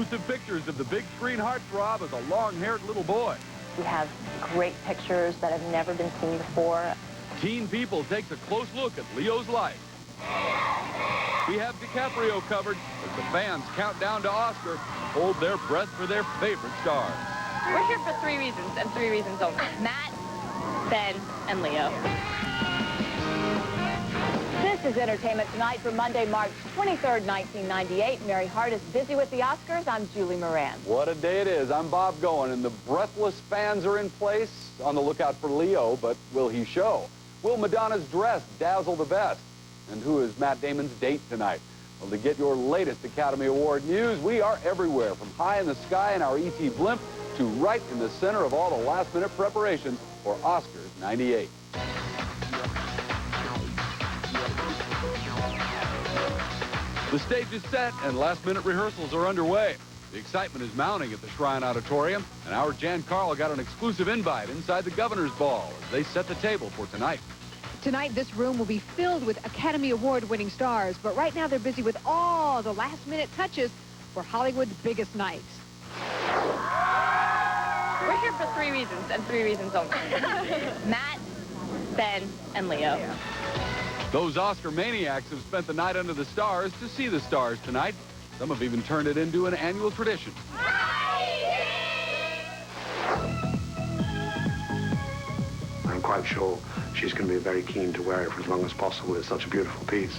exclusive pictures of the big screen heartthrob as a long-haired little boy. We have great pictures that have never been seen before. Teen People takes a close look at Leo's life. We have DiCaprio covered as the fans count down to Oscar, hold their breath for their favorite stars. We're here for 3 reasons, and 3 reasons only. Matt, Ben, and Leo. This is Entertainment Tonight for Monday, March 23rd, 1998. Mary Hart is busy with the Oscars. I'm Julie Moran. What a day it is. I'm Bob Goen, and the breathless fans are in place on the lookout for Leo, but will he show? Will Madonna's dress dazzle the best? And who is Matt Damon's date tonight? Well, to get your latest Academy Award news, we are everywhere, from high in the sky in our ET blimp to right in the center of all the last-minute preparations for Oscars '98. The stage is set and last-minute rehearsals are underway. The excitement is mounting at the Shrine Auditorium, and our Jan Carl got an exclusive invite inside the Governor's Ball as they set the table for tonight. Tonight, this room will be filled with Academy Award-winning stars, but right now they're busy with all the last-minute touches for Hollywood's biggest night. We're here for 3 reasons, and 3 reasons only. Matt, Ben, and Leo. Those Oscar maniacs have spent the night under the stars to see the stars tonight. Some have even turned it into an annual tradition. I'm quite sure she's going to be very keen to wear it for as long as possible. It's such a beautiful piece.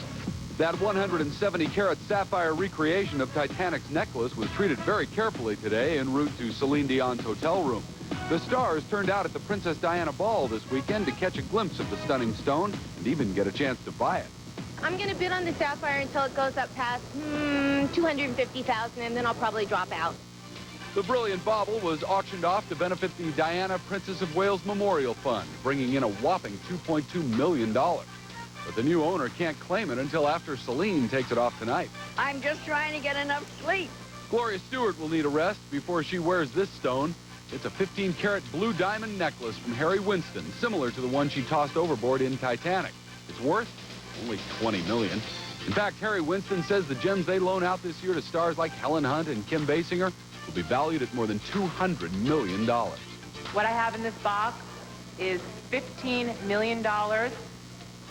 That 170-carat sapphire recreation of Titanic's necklace was treated very carefully today en route to Celine Dion's hotel room. The stars turned out at the Princess Diana Ball this weekend to catch a glimpse of the stunning stone and even get a chance to buy it. I'm going to bid on the sapphire until it goes up past, $250,000, and then I'll probably drop out. The brilliant bauble was auctioned off to benefit the Diana Princess of Wales Memorial Fund, bringing in a whopping $2.2 million. But the new owner can't claim it until after Celine takes it off tonight. I'm just trying to get enough sleep. Gloria Stewart will need a rest before she wears this stone. It's a 15-carat blue diamond necklace from Harry Winston, similar to the one she tossed overboard in Titanic. It's worth only $20 million. In fact, Harry Winston says the gems they loan out this year to stars like Helen Hunt and Kim Basinger will be valued at more than $200 million. What I have in this box is $15 million.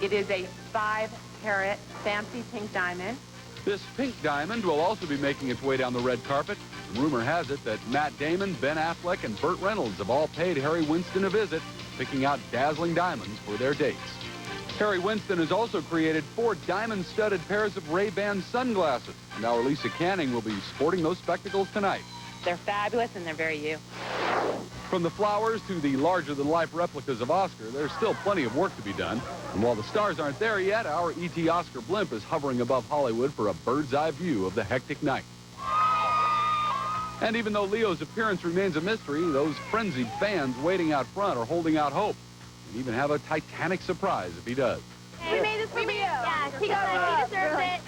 It is a 5-carat fancy pink diamond. This pink diamond will also be making its way down the red carpet. And rumor has it that Matt Damon, Ben Affleck, and Burt Reynolds have all paid Harry Winston a visit, picking out dazzling diamonds for their dates. Harry Winston has also created 4 diamond-studded pairs of Ray-Ban sunglasses, and our Lisa Canning will be sporting those spectacles tonight. They're fabulous, and they're very you. From the flowers to the larger-than-life replicas of Oscar, there's still plenty of work to be done. And while the stars aren't there yet, our E.T. Oscar blimp is hovering above Hollywood for a bird's-eye view of the hectic night. And even though Leo's appearance remains a mystery, those frenzied fans waiting out front are holding out hope. And even have a Titanic surprise if he does. We made this for Leo. Yes, he deserves it.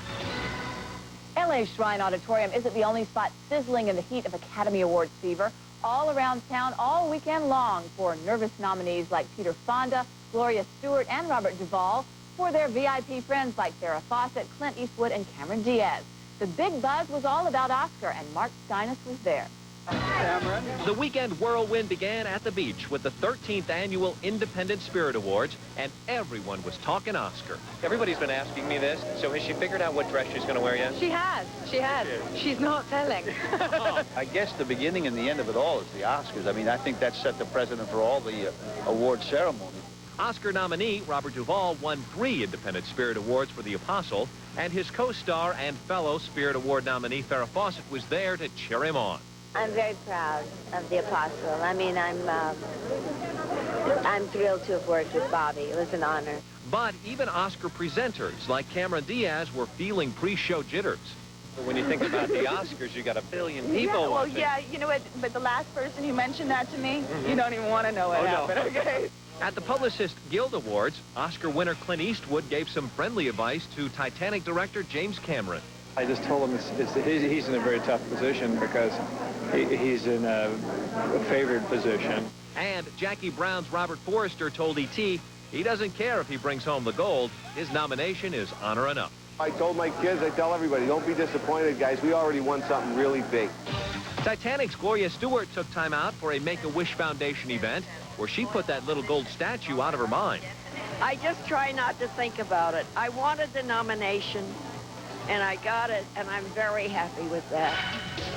LA Shrine Auditorium isn't the only spot sizzling in the heat of Academy Awards fever. All around town all weekend long for nervous nominees like Peter Fonda, Gloria Stewart, and Robert Duvall, for their VIP friends like Farrah Fawcett, Clint Eastwood, and Cameron Diaz. The big buzz was all about Oscar, and Mark Steinus was there. Cameron. The weekend whirlwind began at the beach with the 13th Annual Independent Spirit Awards, and everyone was talking Oscar. Everybody's been asking me this, so has she figured out what dress she's going to wear yet? She has. She's not telling. I guess the beginning and the end of it all is the Oscars. I mean, I think that set the precedent for all the award ceremonies. Oscar nominee Robert Duvall won 3 Independent Spirit Awards for The Apostle, and his co-star and fellow Spirit Award nominee Farrah Fawcett was there to cheer him on. I'm very proud of The Apostle. I mean, I'm thrilled to have worked with Bobby. It was an honor. But even Oscar presenters like Cameron Diaz were feeling pre-show jitters. When you think about the Oscars, you got a billion people watching. You know what? But the last person who mentioned that to me, you don't even want to know what happened, okay? At the Publicist Guild Awards, Oscar winner Clint Eastwood gave some friendly advice to Titanic director James Cameron. I just told him he's in a very tough position because he's in a favored position. And Jackie Brown's Robert Forrester told E.T. he doesn't care if he brings home the gold. His nomination is honor enough. I told my kids, I tell everybody, don't be disappointed, guys. We already won something really big. Titanic's Gloria Stewart took time out for a Make-A-Wish Foundation event where she put that little gold statue out of her mind. I just try not to think about it. I wanted the nomination, and I got it, and I'm very happy with that.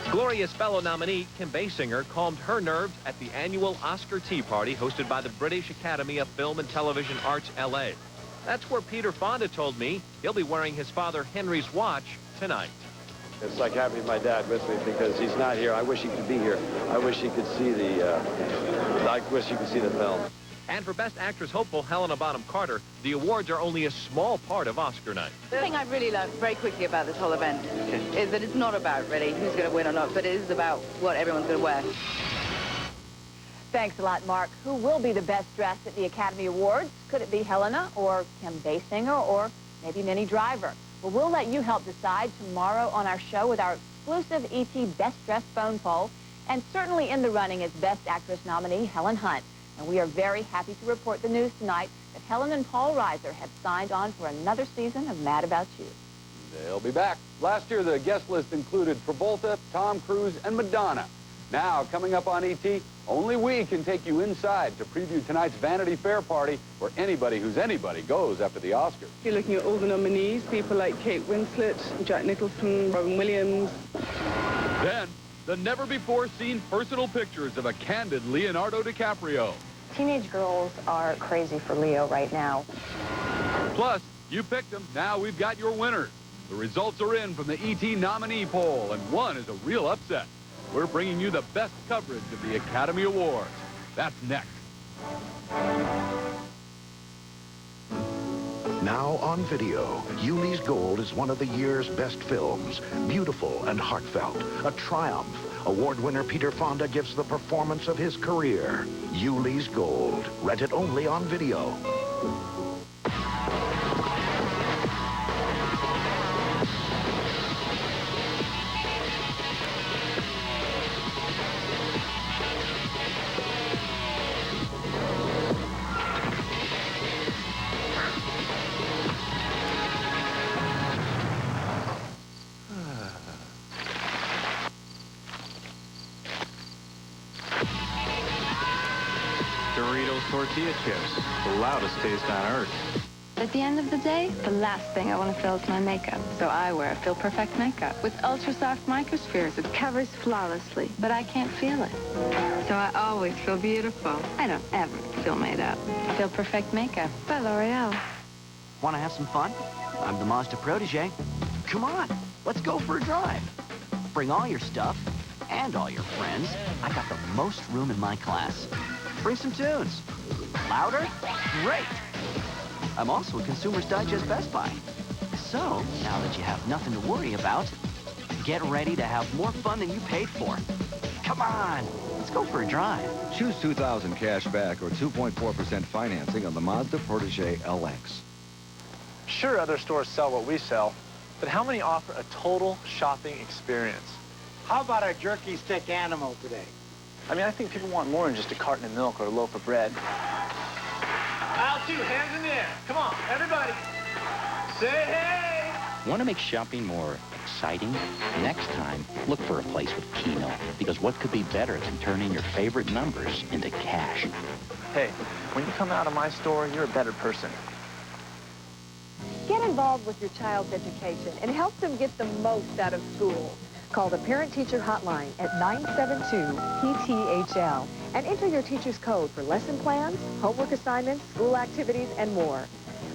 Gloria's fellow nominee, Kim Basinger, calmed her nerves at the annual Oscar Tea Party hosted by the British Academy of Film and Television Arts, L.A. That's where Peter Fonda told me he'll be wearing his father Henry's watch tonight. It's like having my dad with me because he's not here. I wish he could be here. I wish he could see the film. And for Best Actress hopeful Helena Bonham Carter, the awards are only a small part of Oscar night. The thing I really love very quickly about this whole event is that it's not about really who's going to win or not, but it is about what everyone's going to wear. Thanks a lot, Mark. Who will be the best dressed at the Academy Awards? Could it be Helena or Kim Basinger or maybe Minnie Driver? Well, we'll let you help decide tomorrow on our show with our exclusive ET Best Dressed phone poll. And certainly in the running is Best Actress nominee Helen Hunt. And we are very happy to report the news tonight that Helen and Paul Reiser have signed on for another season of Mad About You. They'll be back. Last year, the guest list included Travolta, Tom Cruise, and Madonna. Now, coming up on ET, only we can take you inside to preview tonight's Vanity Fair party where anybody who's anybody goes after the Oscars. You're looking at all the nominees, people like Kate Winslet, Jack Nicholson, Robin Williams. Then, the never-before-seen personal pictures of a candid Leonardo DiCaprio. Teenage girls are crazy for Leo right now. Plus, you picked them. Now we've got your winners. The results are in from the ET nominee poll, and one is a real upset. We're bringing you the best coverage of the Academy Awards. That's next. Now on video, Yuli's Gold is one of the year's best films. Beautiful and heartfelt. A triumph. Award winner Peter Fonda gives the performance of his career. Yuli's Gold. Rent it only on video. Doritos tortilla chips, the loudest taste on earth. At the end of the day, the last thing I want to feel is my makeup. So I wear Feel Perfect makeup. With ultra soft microspheres, it covers flawlessly, but I can't feel it. So I always feel beautiful. I don't ever feel made up. Feel Perfect makeup by L'Oreal. Want to have some fun? I'm the Mazda protege. Come on, let's go for a drive. Bring all your stuff and all your friends. I got the most room in my class. Bring some tunes. Louder? Great. I'm also a Consumer's Digest Best Buy. So, now that you have nothing to worry about, get ready to have more fun than you paid for. Come on, let's go for a drive. Choose 2,000 cash back or 2.4% financing on the Mazda Protege LX. Sure, other stores sell what we sell, but how many offer a total shopping experience? How about our jerky stick animal today? I mean, I think people want more than just a carton of milk or a loaf of bread. Aisle 2, hands in the air. Come on, everybody. Say hey! Want to make shopping more exciting? Next time, look for a place with Keno, because what could be better than turning your favorite numbers into cash? Hey, when you come out of my store, you're a better person. Get involved with your child's education and help them get the most out of school. Call the Parent-Teacher Hotline at 972-PTHL and enter your teacher's code for lesson plans, homework assignments, school activities, and more.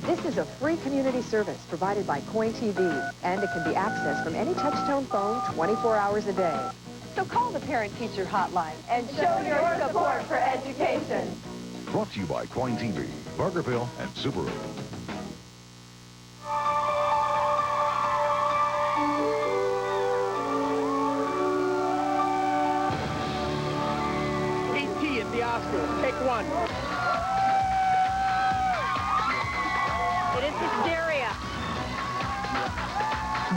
This is a free community service provided by Coin TV, and it can be accessed from any touch-tone phone 24 hours a day. So call the Parent-Teacher Hotline and show your support for education. Brought to you by Coin TV, Bargerville, and Subaru. At the Oscars. Pick one. It is hysteria.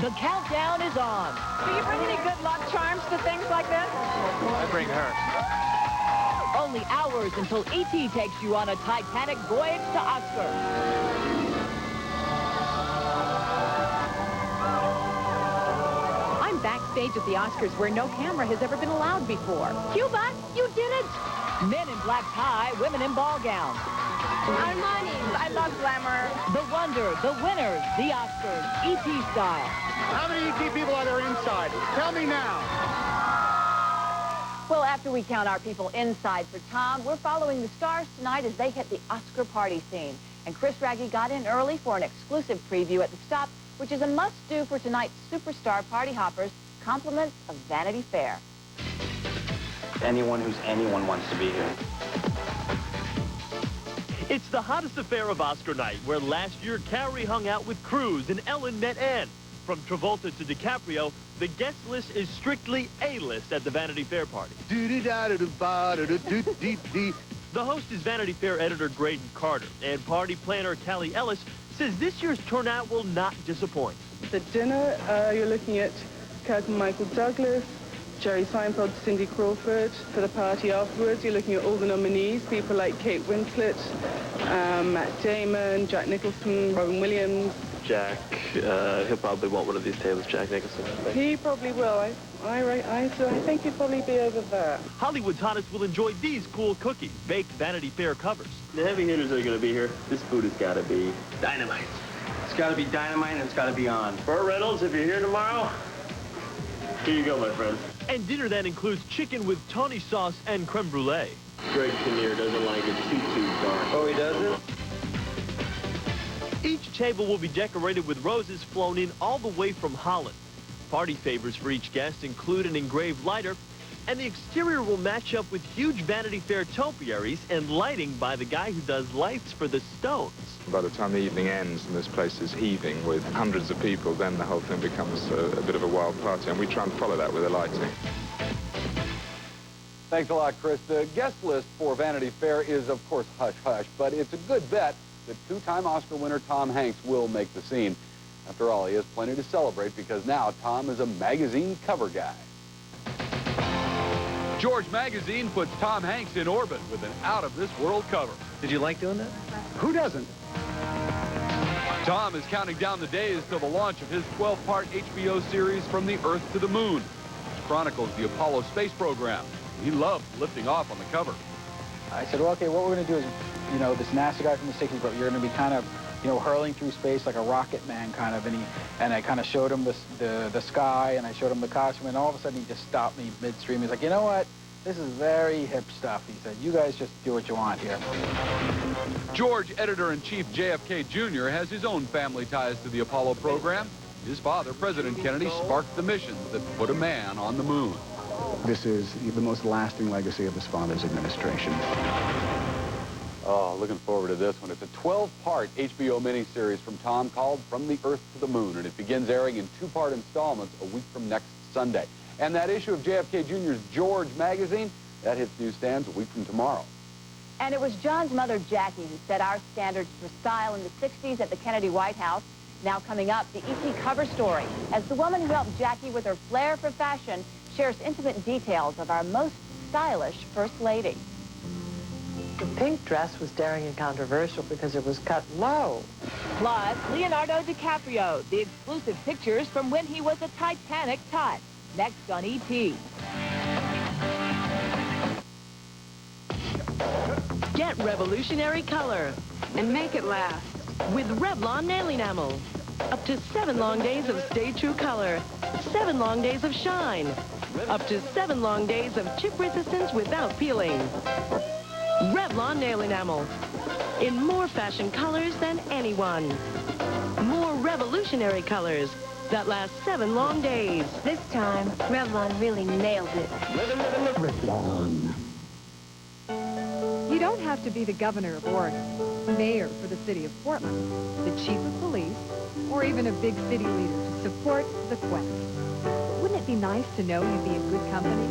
The countdown is on. Do you bring any good luck charms to things like this? I bring her. Only hours until E.T. takes you on a Titanic voyage to Oscar. backstage at the Oscars where no camera has ever been allowed before. Cuba, you did it! Men in black tie, women in ball gowns. Armani, I love glamour. The Wonder, the winners, the Oscars, E.T. style. How many ET people are there inside? Tell me now. Well, after we count our people inside for Tom, we're following the stars tonight as they hit the Oscar party scene. And Chris Raggi got in early for an exclusive preview at the stop, which is a must-do for tonight's superstar party hoppers, compliments of Vanity Fair. Anyone who's anyone wants to be here. It's the hottest affair of Oscar night, where last year Carrie hung out with Cruise and Ellen met Anne. From Travolta to DiCaprio, the guest list is strictly A-list at the Vanity Fair party. The host is Vanity Fair editor Graydon Carter, and party planner Callie Ellis says this year's turnout will not disappoint. The dinner, you're looking at Captain Michael Douglas, Jerry Seinfeld, Cindy Crawford. For the party afterwards, you're looking at all the nominees, people like Kate Winslet, Matt Damon, Jack Nicholson, Robin Williams. Jack, he'll probably want one of these tables, Jack Nicholson. He probably will. I think he'll probably be over there. Hollywood's hottest will enjoy these cool cookies, baked Vanity Fair covers. The heavy hitters are going to be here. This food has got to be dynamite. It's got to be dynamite and it's got to be on. Burt Reynolds, if you're here tomorrow, here you go, my friend. And dinner then includes chicken with tawny sauce and creme brulee. Greg Kinnear doesn't like it too dark. Oh, he doesn't? Each table will be decorated with roses flown in all the way from Holland. Party favors for each guest include an engraved lighter, and the exterior will match up with huge Vanity Fair topiaries and lighting by the guy who does lights for the Stones. By the time the evening ends and this place is heaving with hundreds of people, then the whole thing becomes a bit of a wild party, and we try and follow that with the lighting. Thanks a lot, Chris. The guest list for Vanity Fair is, of course, hush-hush, but it's a good bet that two-time Oscar winner Tom Hanks will make the scene. After all, he has plenty to celebrate because now Tom is a magazine cover guy. George Magazine puts Tom Hanks in orbit with an out-of-this-world cover. Did you like doing that? Who doesn't? Tom is counting down the days till the launch of his 12-part HBO series From the Earth to the Moon, which chronicles the Apollo space program. He loved lifting off on the cover. I said, well, okay, what we're going to do is, you know, this NASA guy from the 60s, but you're going to be kind of, you know, hurling through space like a rocket man kind of, and I kind of showed him the sky, and I showed him the costume, and all of a sudden he just stopped me midstream. He's like, you know what? This is very hip stuff. He said, you guys just do what you want here. George, editor-in-chief JFK Jr., has his own family ties to the Apollo program. His father, President Kennedy, sparked the mission that put a man on the moon. This is the most lasting legacy of his father's administration. Oh, looking forward to this one. It's a 12-part HBO miniseries from Tom called From the Earth to the Moon, and it begins airing in 2-part installments a week from next Sunday. And that issue of JFK Jr.'s George magazine, that hits newsstands a week from tomorrow. And it was John's mother, Jackie, who set our standards for style in the 60s at the Kennedy White House. Now coming up, the E.T. cover story, as the woman who helped Jackie with her flair for fashion shares intimate details of our most stylish First Lady. The pink dress was daring and controversial because it was cut low. Plus, Leonardo DiCaprio, the exclusive pictures from when he was a Titanic tot. Next on E.T. Get revolutionary color and make it last with Revlon Nail Enamel. Up to 7 long days of stay true color, 7 long days of shine, up to 7 long days of chip resistance without peeling. Revlon Nail Enamel, in more fashion colors than anyone. More revolutionary colors that last 7 long days. This time, Revlon really nailed it. Revlon. You don't have to be the governor of Oregon, mayor for the city of Portland, the chief of police, or even a big city leader to support the Quest. But wouldn't it be nice to know you'd be in good company?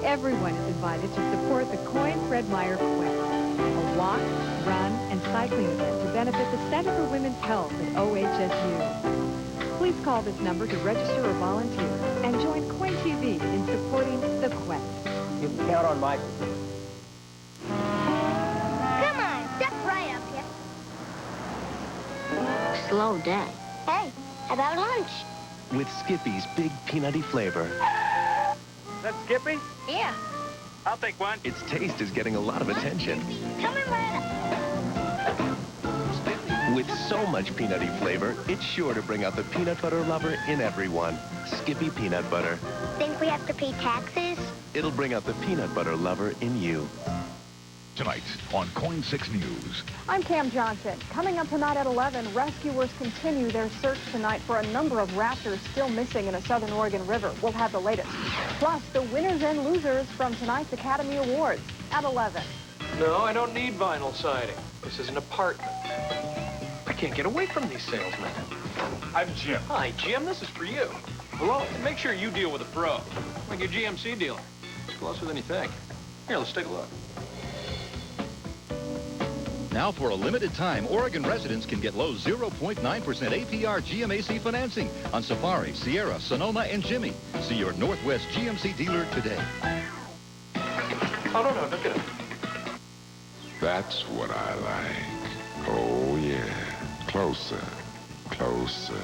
Everyone is invited to support the Coyne Fred Meyer Quest, a walk, run, and cycling event to benefit the Center for Women's Health at OHSU. Please call this number to register or volunteer and join Coyne TV in supporting the Quest. You can count on Mike. Come on, step right up here. Slow down. Hey, how about lunch? with Skippy's big peanutty flavor. Is that Skippy? Yeah. I'll take one. Its taste is getting a lot of attention. Come in right up. With so much peanutty flavor, it's sure to bring out the peanut butter lover in everyone. Skippy Peanut Butter. Think we have to pay taxes? It'll bring out the peanut butter lover in you. Tonight on KOIN 6 News. I'm Cam Johnson. Coming up tonight at 11, rescuers continue their search tonight for a number of raptors still missing in a southern Oregon river. We'll have the latest. Plus, the winners and losers from tonight's Academy Awards at 11. No, I don't need vinyl siding. This is an apartment. I can't get away from these salesmen. I'm Jim. Hi, Jim. This is for you. Well, make sure you deal with a pro, like your GMC dealer. It's closer than you think. Here, let's take a look. Now, for a limited time, Oregon residents can get low 0.9% APR GMAC financing on Safari, Sierra, Sonoma, and Jimmy. See your Northwest GMC dealer today. Oh, no, look at it. That's what I like. Oh, yeah. Closer, closer.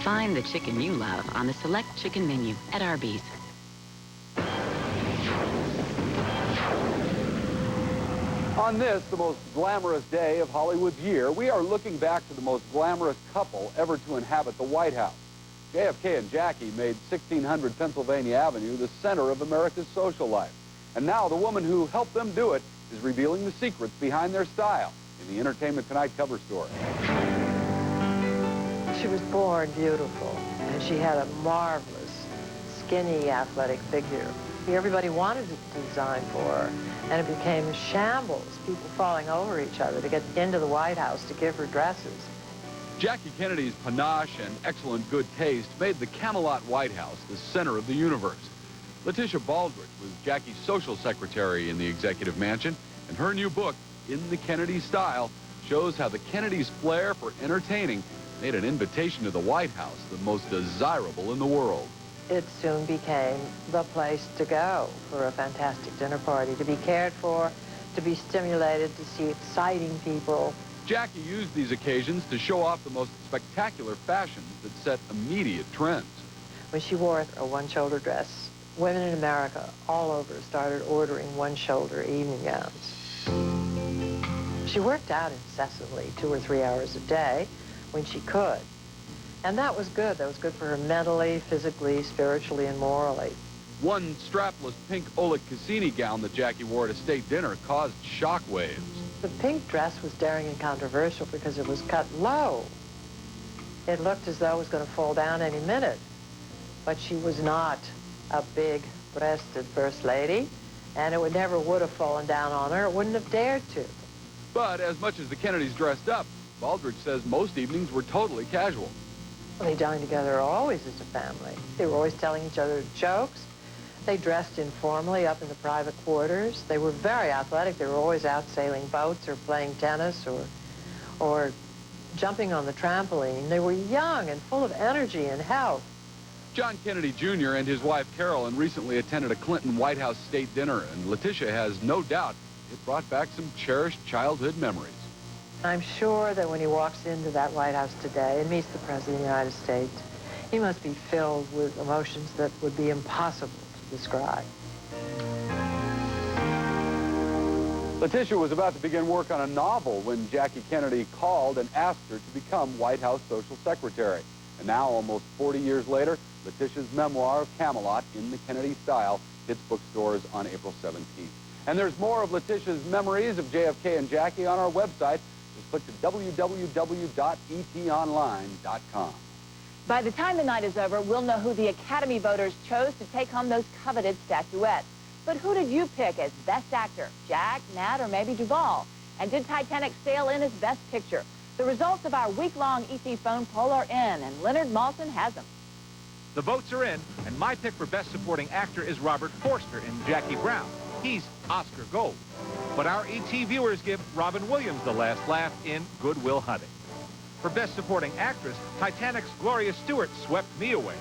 Find the chicken you love on the Select Chicken menu at Arby's. On this, the most glamorous day of Hollywood's year, we are looking back to the most glamorous couple ever to inhabit the White House. JFK and Jackie made 1600 Pennsylvania Avenue the center of America's social life. And now the woman who helped them do it is revealing the secrets behind their style in the Entertainment Tonight cover story. She was born beautiful, and she had a marvelous, skinny, athletic figure. Everybody wanted to design for her, and it became a shambles, people falling over each other to get into the White House to give her dresses. Jackie Kennedy's panache and excellent good taste made the Camelot White House the center of the universe. Letitia Baldrige was Jackie's social secretary in the executive mansion, and her new book, In the Kennedy Style, shows how the Kennedys' flair for entertaining made an invitation to the White House the most desirable in the world. It soon became the place to go for a fantastic dinner party, to be cared for, to be stimulated, to see exciting people. Jackie used these occasions to show off the most spectacular fashions that set immediate trends. When she wore a one-shoulder dress, women in America all over started ordering one-shoulder evening gowns. She worked out incessantly, 2 or 3 hours a day, when she could. And that was good. That was good for her mentally, physically, spiritually, and morally. One strapless pink Oleg Cassini gown that Jackie wore at a state dinner caused shockwaves. The pink dress was daring and controversial because it was cut low. It looked as though it was going to fall down any minute. But she was not a big-breasted first lady, and it never would have fallen down on her. It wouldn't have dared to. But as much as the Kennedys dressed up, Baldrige says most evenings were totally casual. Well, they dined together always as a family. They were always telling each other jokes. They dressed informally up in the private quarters. They were very athletic. They were always out sailing boats or playing tennis or jumping on the trampoline. They were young and full of energy and health. John Kennedy Jr. and his wife Carolyn recently attended a Clinton White House state dinner, and Letitia has no doubt it brought back some cherished childhood memories. I'm sure that when he walks into that White House today and meets the President of the United States, he must be filled with emotions that would be impossible to describe. Letitia was about to begin work on a novel when Jackie Kennedy called and asked her to become White House Social Secretary. And now, almost 40 years later, Letitia's memoir of Camelot, In the Kennedy Style, hits bookstores on April 17th. And there's more of Letitia's memories of JFK and Jackie on our website. Just click to www.etonline.com. By the time the night is over, we'll know who the Academy voters chose to take home those coveted statuettes. But who did you pick as Best Actor? Jack, Nat, or maybe Duvall? And did Titanic sail in as Best Picture? The results of our week-long ET phone poll are in, and Leonard Maltin has them. The votes are in, and my pick for Best Supporting Actor is Robert Forster in Jackie Brown. He's Oscar Gold. But our ET viewers give Robin Williams the last laugh in Good Will Hunting. For Best Supporting Actress, Titanic's Gloria Stewart swept me away.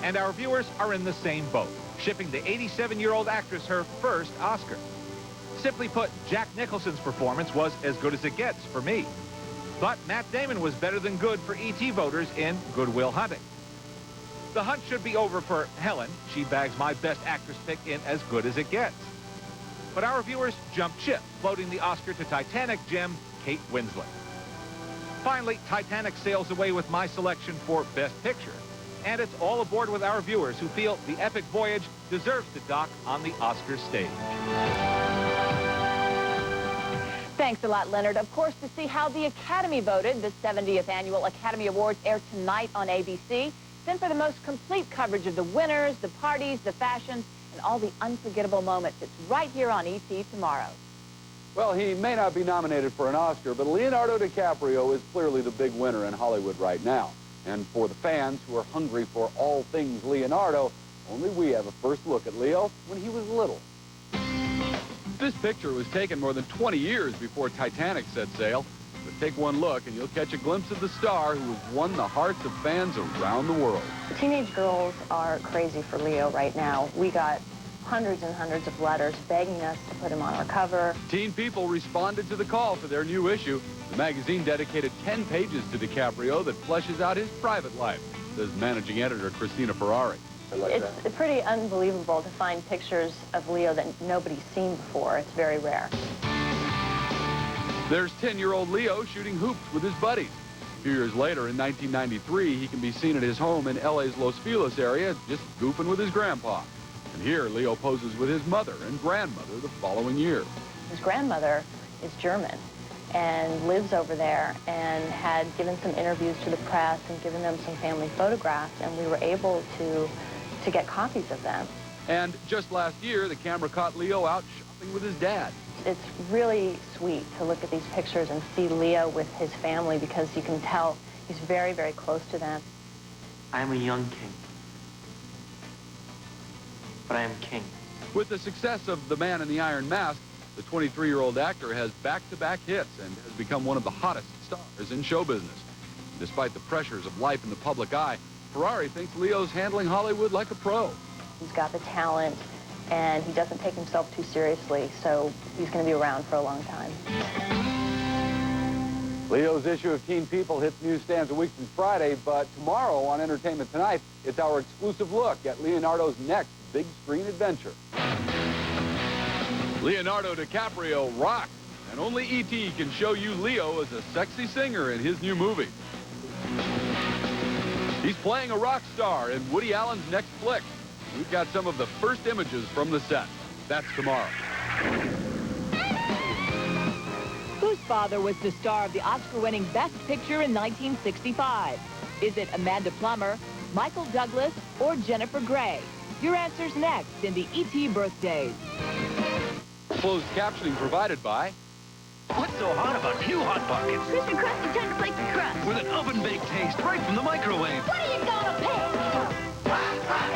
And our viewers are in the same boat, shipping the 87-year-old actress her first Oscar. Simply put, Jack Nicholson's performance was as good as it gets for me. But Matt Damon was better than good for ET voters in Good Will Hunting. The hunt should be over for Helen. She bags my Best Actress pick in As Good as It Gets. But our viewers jumped ship, floating the Oscar to Titanic gem Kate Winslet. Finally, Titanic sails away with my selection for Best Picture. And it's all aboard with our viewers who feel the epic voyage deserves to dock on the Oscar stage. Thanks a lot, Leonard. Of course, to see how the Academy voted, the 70th Annual Academy Awards air tonight on ABC. Then for the most complete coverage of the winners, the parties, the fashions, and all the unforgettable moments, it's right here on ET tomorrow. Well, he may not be nominated for an Oscar, but Leonardo DiCaprio is clearly the big winner in Hollywood right now. And for the fans who are hungry for all things Leonardo, only we have a first look at Leo when he was little. This picture was taken more than 20 years before Titanic set sail. But take one look and you'll catch a glimpse of the star who has won the hearts of fans around the world. Teenage girls are crazy for Leo right now. We got hundreds and hundreds of letters begging us to put him on our cover. Teen people responded to the call for their new issue. The magazine dedicated 10 pages to DiCaprio that fleshes out his private life, says managing editor Christina Ferrari. It's pretty unbelievable to find pictures of Leo that nobody's seen before. It's very rare. There's 10-year-old Leo shooting hoops with his buddies. A few years later, in 1993, he can be seen at his home in LA's Los Feliz area, just goofing with his grandpa. And here, Leo poses with his mother and grandmother the following year. His grandmother is German and lives over there and had given some interviews to the press and given them some family photographs, and we were able to get copies of them. And just last year, the camera caught Leo out shopping with his dad. It's really sweet to look at these pictures and see Leo with his family because you can tell he's very, very close to them. I am a young king, but I am king. With the success of The Man in the Iron Mask, the 23-year-old actor has back-to-back hits and has become one of the hottest stars in show business. Despite the pressures of life in the public eye, Ferrari thinks Leo's handling Hollywood like a pro. He's got the talent, and he doesn't take himself too seriously, so he's going to be around for a long time. Leo's issue of Teen People hits newsstands a week from Friday, but tomorrow on Entertainment Tonight, it's our exclusive look at Leonardo's next big screen adventure. Leonardo DiCaprio rocks, and only E.T. can show you Leo as a sexy singer in his new movie. He's playing a rock star in Woody Allen's next flick. We've got some of the first images from the set. That's tomorrow. Whose father was the star of the Oscar-winning Best Picture in 1965? Is it Amanda Plummer, Michael Douglas, or Jennifer Grey? Your answer's next in the E.T. Birthdays. Closed captioning provided by... What's so hot about new Hot Pockets? Crispy, crusty, tender flakey crust. With an oven-baked taste right from the microwave. What are you gonna pick?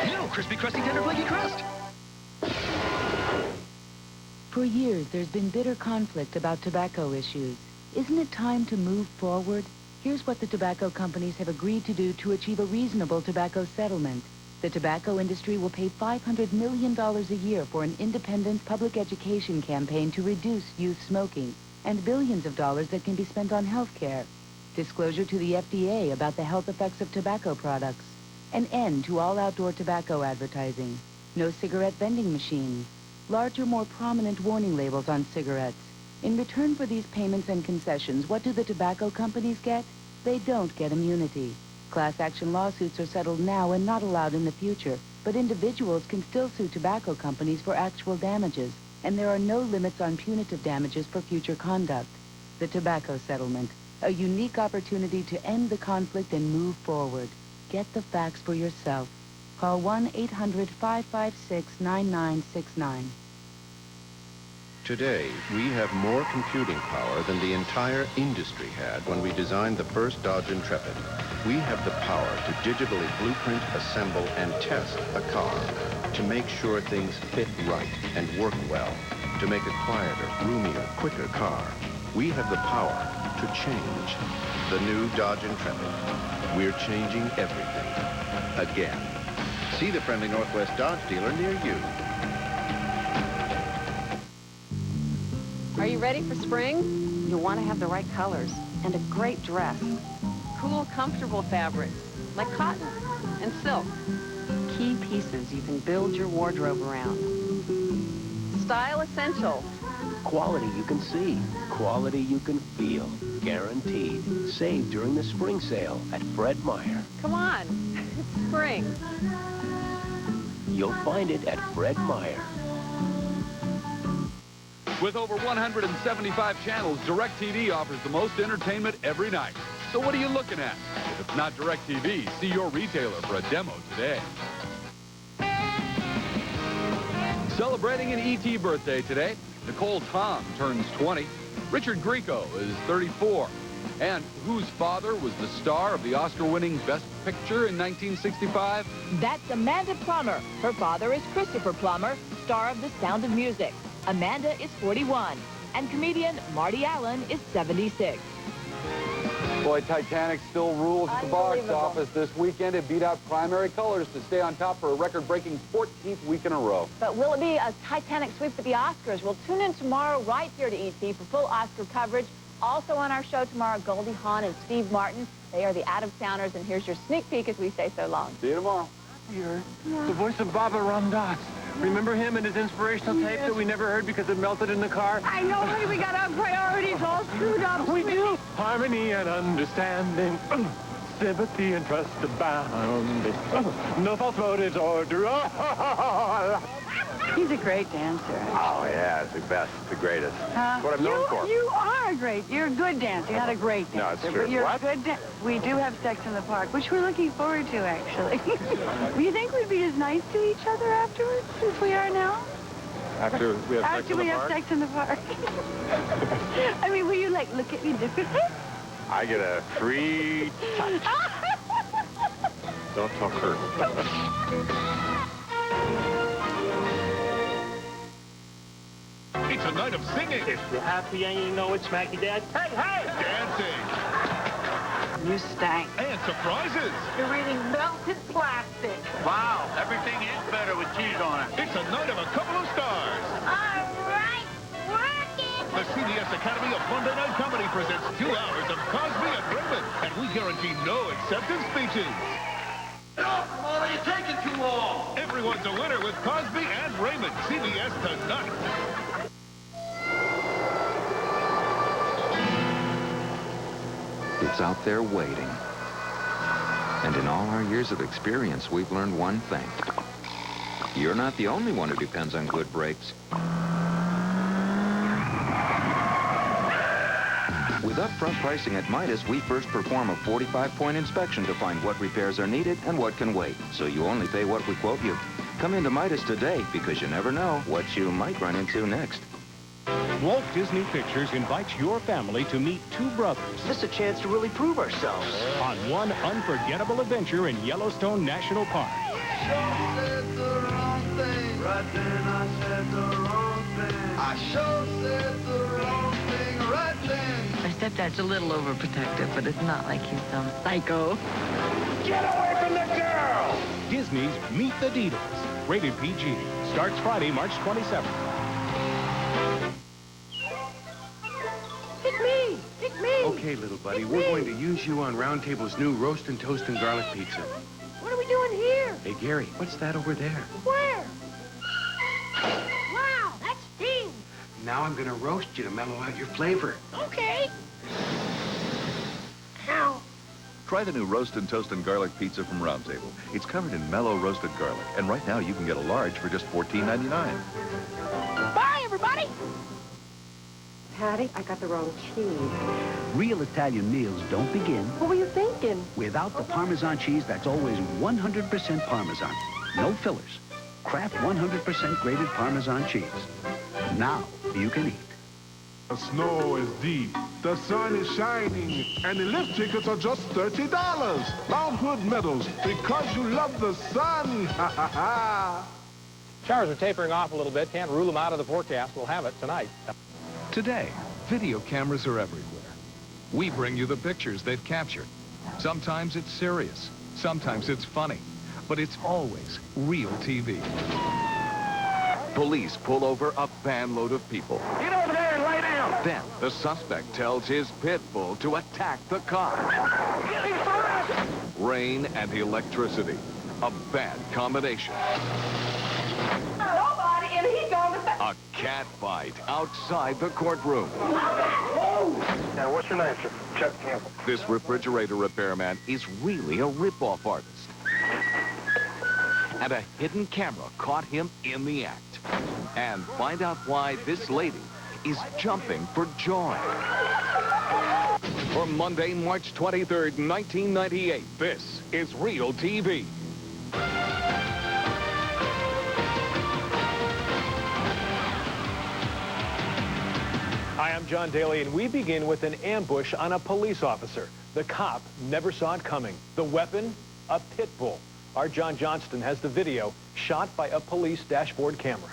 New crispy, crusty, tender flaky crust. For years, there's been bitter conflict about tobacco issues. Isn't it time to move forward? Here's what the tobacco companies have agreed to do to achieve a reasonable tobacco settlement. The tobacco industry will pay $500 million a year for an independent public education campaign to reduce youth smoking, and billions of dollars that can be spent on health care. Disclosure to the FDA about the health effects of tobacco products. An end to all outdoor tobacco advertising. No cigarette vending machines. Larger, more prominent warning labels on cigarettes. In return for these payments and concessions, what do the tobacco companies get? They don't get immunity. Class action lawsuits are settled now and not allowed in the future, but individuals can still sue tobacco companies for actual damages, and there are no limits on punitive damages for future conduct. The tobacco settlement, a unique opportunity to end the conflict and move forward. Get the facts for yourself. Call 1-800-556-9969. Today, we have more computing power than the entire industry had when we designed the first Dodge Intrepid. We have the power to digitally blueprint, assemble, and test a car to make sure things fit right and work well, to make a quieter, roomier, quicker car. We have the power to change. The new Dodge Intrepid. We're changing everything. Again. See the friendly Northwest Dodge dealer near you. Are you ready for spring? You'll want to have the right colors and a great dress. Cool, comfortable fabrics like cotton and silk. Key pieces you can build your wardrobe around. Style Essentials. Quality you can see. Quality you can feel. Guaranteed. Save during the spring sale at Fred Meyer. Come on, it's spring. You'll find it at Fred Meyer. With over 175 channels, DirecTV offers the most entertainment every night. So what are you looking at? If it's not DirecTV, see your retailer for a demo today. Celebrating an E.T. birthday today, Nicole Tom turns 20. Richard Grieco is 34. And whose father was the star of the Oscar-winning Best Picture in 1965? That's Amanda Plummer. Her father is Christopher Plummer, star of The Sound of Music. Amanda is 41, and comedian Marty Allen is 76. Boy, Titanic still rules at the box office this weekend. It beat out Primary Colors to stay on top for a record-breaking 14th week in a row. But will it be a Titanic sweep at the Oscars? We'll tune in tomorrow right here to ET for full Oscar coverage. Also on our show tomorrow, Goldie Hawn and Steve Martin. They are the out-of-towners, and here's your sneak peek as we say so long. See you tomorrow. You're the voice of Baba Ram Dass. Remember him and his inspirational tape that we never heard because it melted in the car? I know, honey, we got our priorities all screwed up. We do. Harmony and understanding, sympathy and trust abounding. No false motives or He's a great dancer. Oh, yeah, it's the best, the greatest. That's what I'm known for. You are great. You're a good dancer. You're not a great dancer. No, it's true. But you're What? a good We do have sex in the park, which we're looking forward to, actually. Do you think we'd be as nice to each other afterwards as we are now? After we have sex After in we the have park? sex in the park. I mean, will you, like, look at me differently? I get a free touch. Don't talk her. It's a night of singing. If you're happy and you know it's Smacky Dad, hey, hey! Dancing. You stank. And surprises. You're eating melted plastic. Wow, everything is better with cheese on it. It's a night of a couple of stars. All right, work it. The CBS Academy of Monday Night Comedy presents 2 hours of Cosby and Raymond, and we guarantee no acceptance speeches. Stop, Molly, you're taking too long. Everyone's a winner with Cosby and Raymond. CBS tonight. It's out there waiting. And in all our years of experience, we've learned one thing. You're not the only one who depends on good brakes. With upfront pricing at Midas, we first perform a 45-point inspection to find what repairs are needed and what can wait. So you only pay what we quote you. Come into Midas today, because you never know what you might run into next. Walt Disney Pictures invites your family to meet two brothers. Just a chance to really prove ourselves. On one unforgettable adventure in Yellowstone National Park. Said the wrong thing. Right then I said the wrong thing. I sure said the wrong thing right then. My stepdad's a little overprotective, but it's not like he's some psycho. Get away from the girl! Disney's Meet the Deedles. Rated PG. Starts Friday, March 27th. Pick me. Pick me. Okay, little buddy, we're going to use you on Round Table's new roast and toast and garlic pizza. What are we doing here? Hey, Gary, what's that over there? Where? Wow, that stings. Now I'm going to roast you to mellow out your flavor. Okay. Ow. Try the new Roast and Toast and Garlic Pizza from Round Table. It's covered in mellow roasted garlic, and right now you can get a large for just $14.99. Bye, everybody. Patty, I got the wrong cheese. Real Italian meals don't begin What were you thinking? without the Parmesan cheese that's always 100% Parmesan. No fillers. Kraft 100% grated Parmesan cheese. Now you can eat. The snow is deep, the sun is shining, and the lift tickets are just $30. Mount Hood Meadows, because you love the sun. Ha ha ha. Showers are tapering off a little bit. Can't rule them out of the forecast. We'll have it tonight. Today, video cameras are everywhere. We bring you the pictures they've captured. Sometimes it's serious, sometimes it's funny, but it's always real TV. Police pull over a van load of people. Get over there and lay down. Then the suspect tells his pit bull to attack the car. Get him first. Rain and electricity. A bad combination. Nobody, and he's gone to bed. A cat fight outside the courtroom. Now, what's your name, sir? Chuck Campbell. This refrigerator repairman is really a rip-off artist. And a hidden camera caught him in the act. And find out why this lady is jumping for joy. For Monday, March 23rd, 1998, this is Real TV. Hi, I'm John Daly, and we begin with an ambush on a police officer. The cop never saw it coming. The weapon, a pit bull. Our John Johnston has the video shot by a police dashboard camera.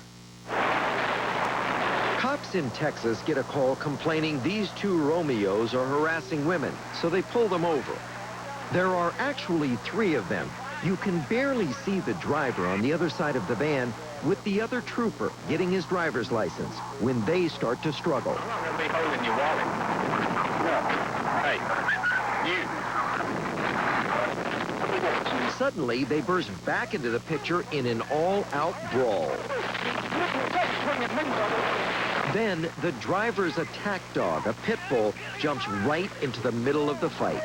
Cops in Texas get a call complaining these two Romeos are harassing women, so they pull them over. There are actually 3 of them. You can barely see the driver on the other side of the van with the other trooper getting his driver's license when they start to struggle. I'm not going to be holding your wallet. No. Hey, you. Suddenly, they burst back into the picture in an all-out brawl. Then, the driver's attack dog, a pit bull, jumps right into the middle of the fight.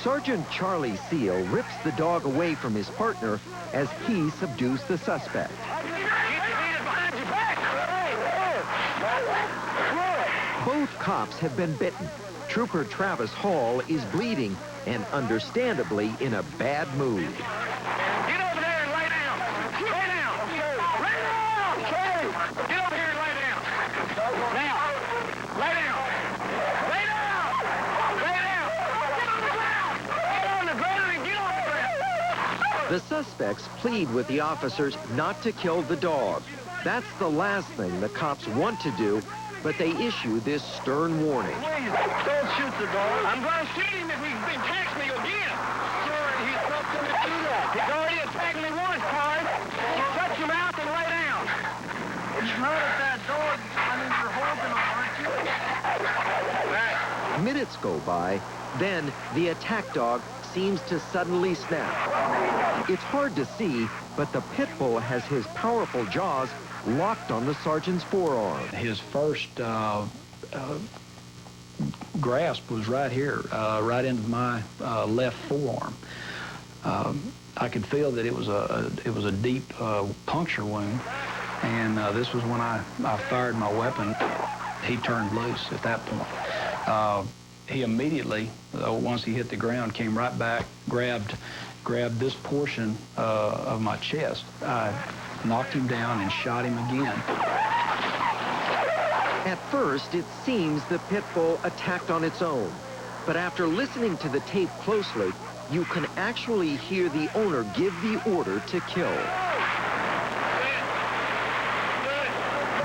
Sergeant Charlie Seal rips the dog away from his partner as he subdues the suspect. Both cops have been bitten. Trooper Travis Hall is bleeding and understandably in a bad mood. Get over there and lay down. Lay down. Lay down. Get over here and lay down. Now. Lay down. Lay down. Lay down. Get on the ground and get on the ground. The suspects plead with the officers not to kill the dog. That's the last thing the cops want to do, but they issue this stern warning. Please, don't shoot the dog. I'm going to shoot him if he attacks me again. Sir, he's not going to do that. He's already attacked me once, Clyde. You shut your mouth and lay down. It's not a bad dog. I mean, you're holding him, aren't you? Minutes go by, then the attack dog seems to suddenly snap. It's hard to see, but the pit bull has his powerful jaws locked on the sergeant's forearm. His first grasp was right here, right into my left forearm. I could feel that it was a deep puncture wound, and this was when I fired my weapon. He turned loose at that point. He immediately, once he hit the ground, came right back, grabbed this portion of my chest. I knocked him down and shot him again. At first, it seems the pit bull attacked on its own. But after listening to the tape closely, you can actually hear the owner give the order to kill.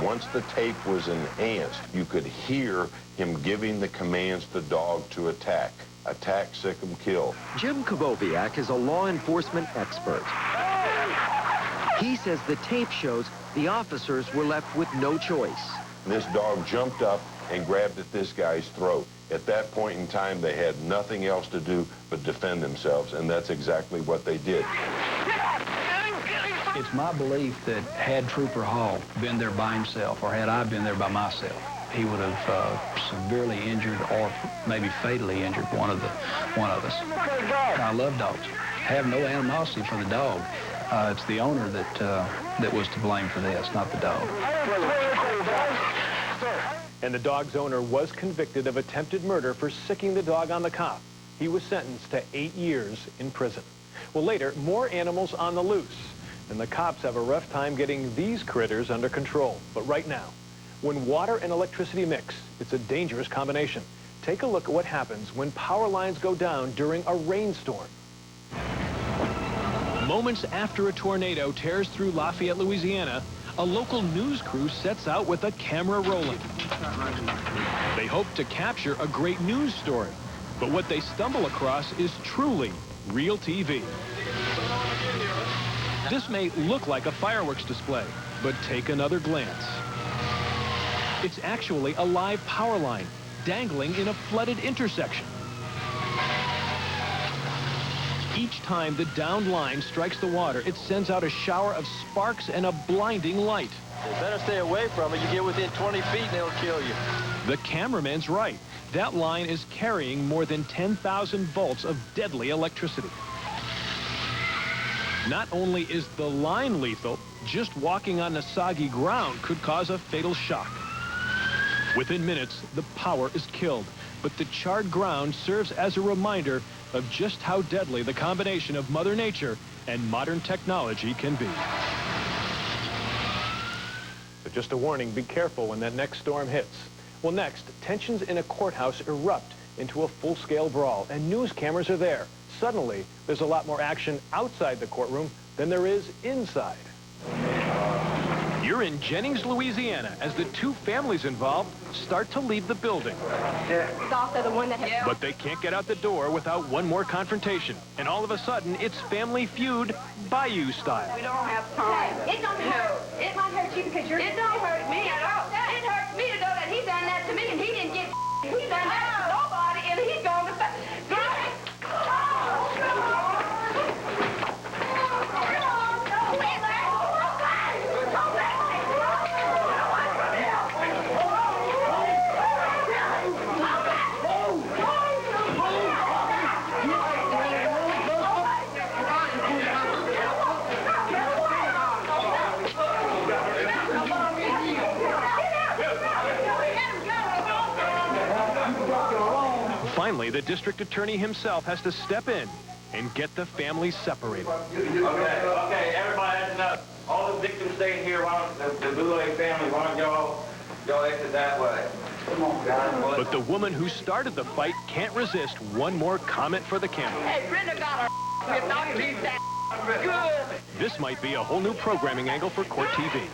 Once the tape was enhanced, you could hear him giving the commands to the dog to attack. Attack, sick 'em, kill. Jim Kubowiak is a law enforcement expert. He says the tape shows the officers were left with no choice. This dog jumped up and grabbed at this guy's throat. At that point in time, they had nothing else to do but defend themselves, and that's exactly what they did. It's my belief that had Trooper Hall been there by himself, or had I been there by myself, he would have severely injured or maybe fatally injured one of us. I love dogs. I have no animosity for the dog. It's the owner that was to blame for this, not the dog. And the dog's owner was convicted of attempted murder for sicking the dog on the cop. He was sentenced to 8 years in prison. Well, later, more animals on the loose. And the cops have a rough time getting these critters under control. But right now, when water and electricity mix, it's a dangerous combination. Take a look at what happens when power lines go down during a rainstorm. Moments after a tornado tears through Lafayette, Louisiana, a local news crew sets out with a camera rolling. They hope to capture a great news story, but what they stumble across is truly real TV. This may look like a fireworks display, but take another glance. It's actually a live power line dangling in a flooded intersection. Each time the downed line strikes the water, it sends out a shower of sparks and a blinding light. You better stay away from it. You get within 20 feet and it'll kill you. The cameraman's right. That line is carrying more than 10,000 volts of deadly electricity. Not only is the line lethal, just walking on the soggy ground could cause a fatal shock. Within minutes, the power is killed, but the charred ground serves as a reminder of just how deadly the combination of Mother Nature and modern technology can be. But just a warning, be careful when that next storm hits. Well, next, tensions in a courthouse erupt into a full-scale brawl, and news cameras are there. Suddenly, there's a lot more action outside the courtroom than there is inside. You're in Jennings, Louisiana, as the two families involved start to leave the building. It's also the one that has... But they can't get out the door without one more confrontation. And all of a sudden, it's Family Feud Bayou style. We don't have time. It don't hurt. It might hurt you because you're... It don't hurt me at all. It hurts me to know that he done that to me and he didn't get... He done that to nobody and he's going to... Finally, the district attorney himself has to step in and get the families separated. Okay, everybody that's enough. All the victims staying here. Why don't the Boulay family, why don't y'all exit that way? Come on, guys. But the woman who started the fight can't resist one more comment for the camera. Hey, Brenda got her with not keep that good. This might be a whole new programming angle for Court TV.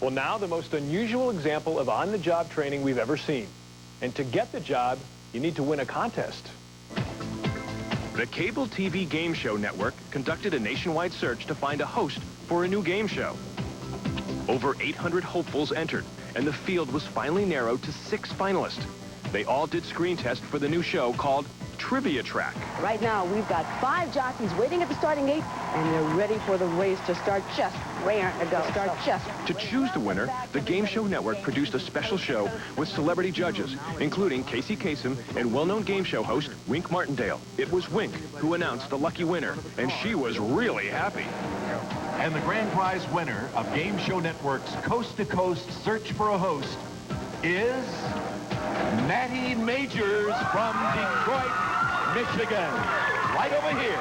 Well, now the most unusual example of on-the-job training we've ever seen. And to get the job, you need to win a contest. The Cable TV Game Show Network conducted a nationwide search to find a host for a new game show. Over 800 hopefuls entered, and the field was finally narrowed to 6 finalists. They all did screen tests for the new show called Trivia Track. Right now, we've got 5 jockeys waiting at the starting gate, and they're ready for the race to start just raring to go. To choose the winner, the Game Show Network produced a special show with celebrity judges, including Casey Kasem and well-known game show host Wink Martindale. It was Wink who announced the lucky winner, and she was really happy. And the grand prize winner of Game Show Network's Coast to Coast Search for a Host is Matty Majors from Detroit, Michigan. Right over here.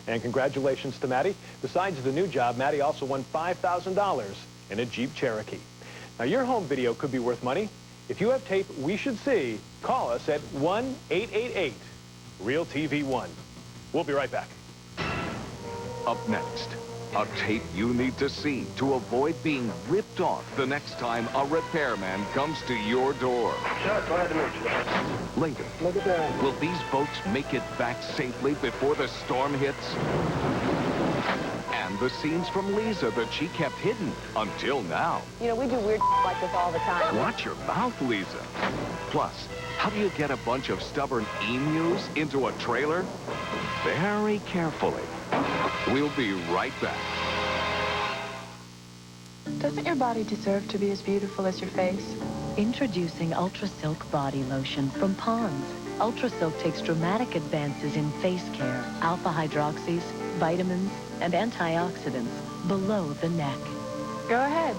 And congratulations to Matty. Besides the new job, Matty also won $5,000 in a Jeep Cherokee. Now, your home video could be worth money. If you have tape we should see, call us at 1-888-REAL-TV1. We'll be right back. Up next, a tape you need to see to avoid being ripped off the next time a repairman comes to your door. Sure, glad to meet you. Later, Look at that. will these boats make it back safely before the storm hits? And the scenes from Lisa that she kept hidden until now. You know, we do weird like this all the time. Watch your mouth, Lisa. Plus, how do you get a bunch of stubborn emus into a trailer? Very carefully. We'll be right back. Doesn't your body deserve to be as beautiful as your face? Introducing Ultra Silk Body Lotion from Pond's. Ultra Silk takes dramatic advances in face care, alpha hydroxys, vitamins, and antioxidants below the neck. Go ahead.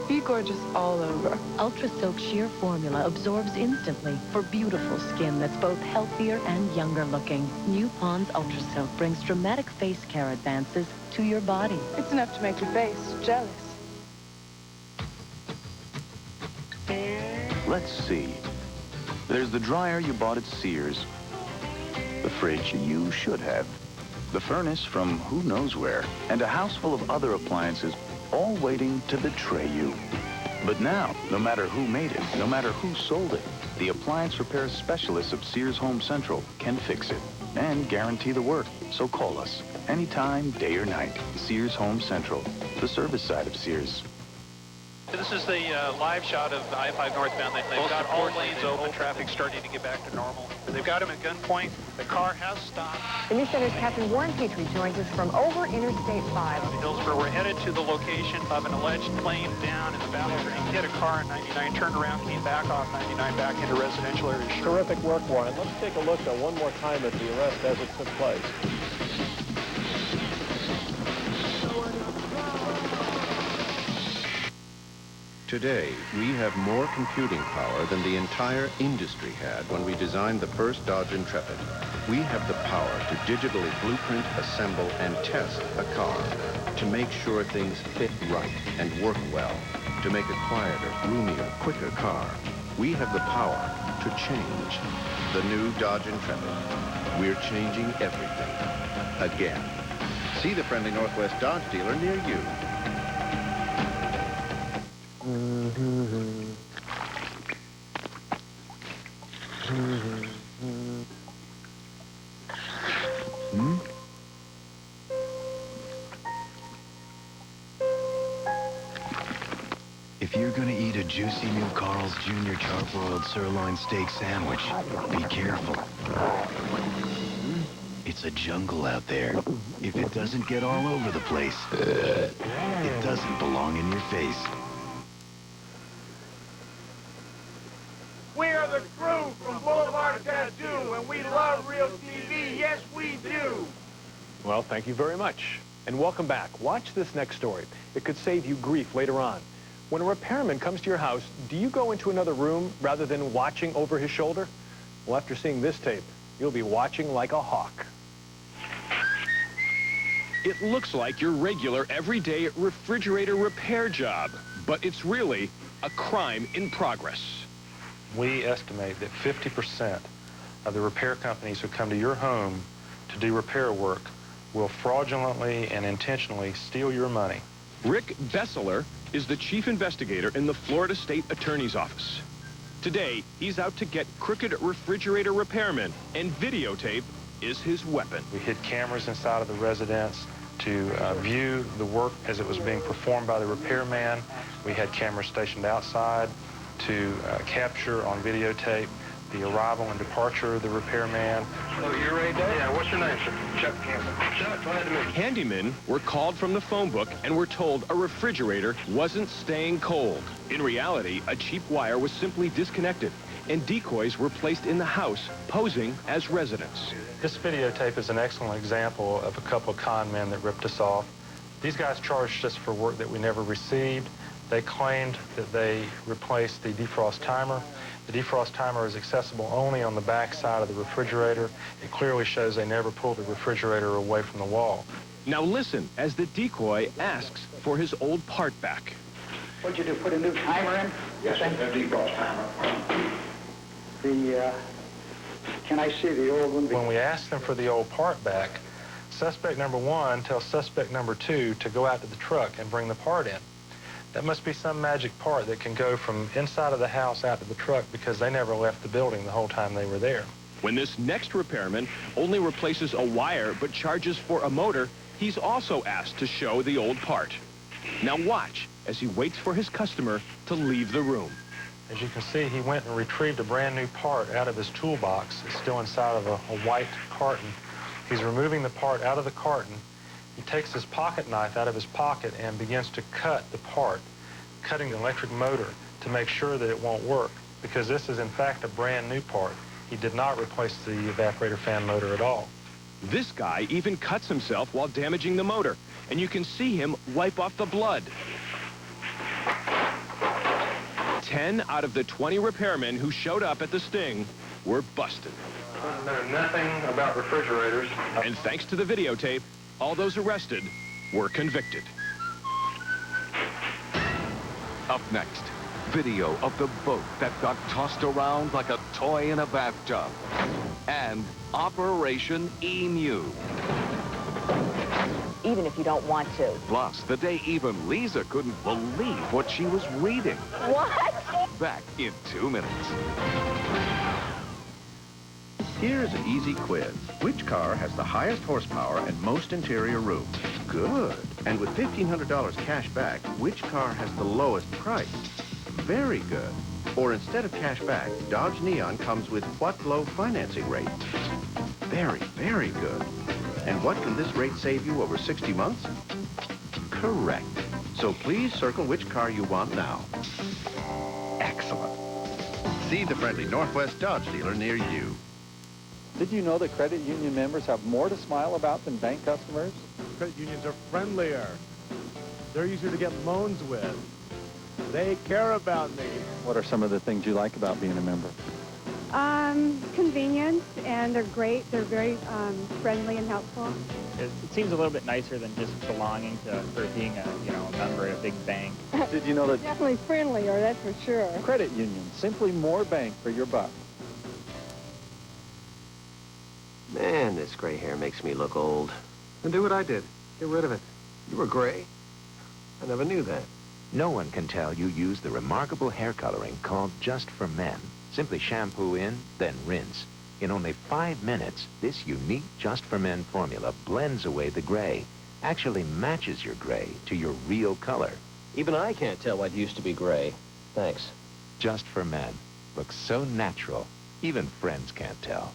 Be gorgeous all over. Ultra Silk Sheer Formula absorbs instantly for beautiful skin that's both healthier and younger looking. New Pond's Ultra Silk brings dramatic face care advances to your body. It's enough to make your face jealous. Let's see. There's the dryer you bought at Sears. The fridge you should have. The furnace from who knows where. And a house full of other appliances all waiting to betray you. But now, no matter who made it, no matter who sold it, the appliance repair specialists of Sears Home Central can fix it and guarantee the work. So call us anytime, day or night. Sears Home Central, the service side of Sears. This is the live shot of I-5 northbound. They've got all lanes open, traffic starting to get back to normal. They've got him at gunpoint. The car has stopped. The News Center's Captain Warren Petrie joins us from over Interstate 5. Hillsborough, we're headed to the location of an alleged plane down in the Battle Green. Hit a car on 99, turned around, came back off 99, back into residential area. Terrific work, Warren. Let's take a look one more time at the arrest as it took place. Today, we have more computing power than the entire industry had when we designed the first Dodge Intrepid. We have the power to digitally blueprint, assemble, and test a car, to make sure things fit right and work well, to make a quieter, roomier, quicker car. We have the power to change. The new Dodge Intrepid. We're changing everything. Again. See the friendly Northwest Dodge dealer near you. If you're gonna eat a juicy new Carl's Jr. charbroiled sirloin steak sandwich, be careful. It's a jungle out there. If it doesn't get all over the place, it doesn't belong in your face. We are the crew from Boulevard Tattoo, and we love Real TV. Yes, we do. Well, thank you very much. And welcome back. Watch this next story. It could save you grief later on. When a repairman comes to your house, do you go into another room rather than watching over his shoulder? Well, after seeing this tape, you'll be watching like a hawk. It looks like your regular, everyday refrigerator repair job, but it's really a crime in progress. We estimate that 50% of the repair companies who come to your home to do repair work will fraudulently and intentionally steal your money. Rick Besseler is the chief investigator in the Florida State Attorney's Office. Today, he's out to get crooked refrigerator repairmen, and videotape is his weapon. We hid cameras inside of the residence to view the work as it was being performed by the repairman. We had cameras stationed outside to capture on videotape the arrival and departure of the repairman. Oh, you're ready, Dave? Yeah, what's your name, sir? Chuck Campbell. Chuck, glad to meet you. Handymen were called from the phone book and were told a refrigerator wasn't staying cold. In reality, a cheap wire was simply disconnected, and decoys were placed in the house, posing as residents. This videotape is an excellent example of a couple of con men that ripped us off. These guys charged us for work that we never received. They claimed that they replaced the defrost timer. The defrost timer is accessible only on the back side of the refrigerator. It clearly shows they never pulled the refrigerator away from the wall. Now listen as the decoy asks for his old part back. What'd you do, put a new timer in? Yes, sir, the defrost timer. Can I see the old one? When we asked them for the old part back, suspect number one tells suspect number two to go out to the truck and bring the part in. That must be some magic part that can go from inside of the house out to the truck because they never left the building the whole time they were there. When this next repairman only replaces a wire but charges for a motor, he's also asked to show the old part. Now watch as he waits for his customer to leave the room. As you can see, he went and retrieved a brand new part out of his toolbox. It's still inside of a white carton. He's removing the part out of the carton. He takes his pocket knife out of his pocket and begins to cut the part, cutting the electric motor to make sure that it won't work, because this is in fact a brand new part. He did not replace the evaporator fan motor at all. This guy even cuts himself while damaging the motor, and you can see him wipe off the blood. 10 out of the 20 repairmen who showed up at the sting were busted. I know nothing about refrigerators. And thanks to the videotape, all those arrested were convicted. Up next, video of the boat that got tossed around like a toy in a bathtub. And Operation Emu. even if you don't want to. Plus, the day even Lisa couldn't believe what she was reading. What? Back in 2 minutes. Here's an easy quiz. Which car has the highest horsepower and most interior room? Good. And with $1,500 cash back, which car has the lowest price? Very good. Or instead of cash back, Dodge Neon comes with what low financing rate? Very, very good. And what can this rate save you over 60 months? Correct. So please circle which car you want now. Excellent. See the friendly Northwest Dodge dealer near you. Did you know that credit union members have more to smile about than bank customers? Credit unions are friendlier. They're easier to get loans with. They care about me. What are some of the things you like about being a member? Convenience, and they're great. They're very friendly and helpful. It seems a little bit nicer than just belonging to, or being a member at a big bank. Did you know that? Definitely friendlier, that's for sure. Credit union, simply more bank for your buck. Man, this gray hair makes me look old. And do what I did. Get rid of it. You were gray. I never knew that. No one can tell you use the remarkable hair coloring called Just for Men. Simply shampoo in, then rinse. In only 5 minutes, this unique Just for Men formula blends away the gray, actually matches your gray to your real color. Even I can't tell what used to be gray. Thanks. Just for Men. Looks so natural, even friends can't tell.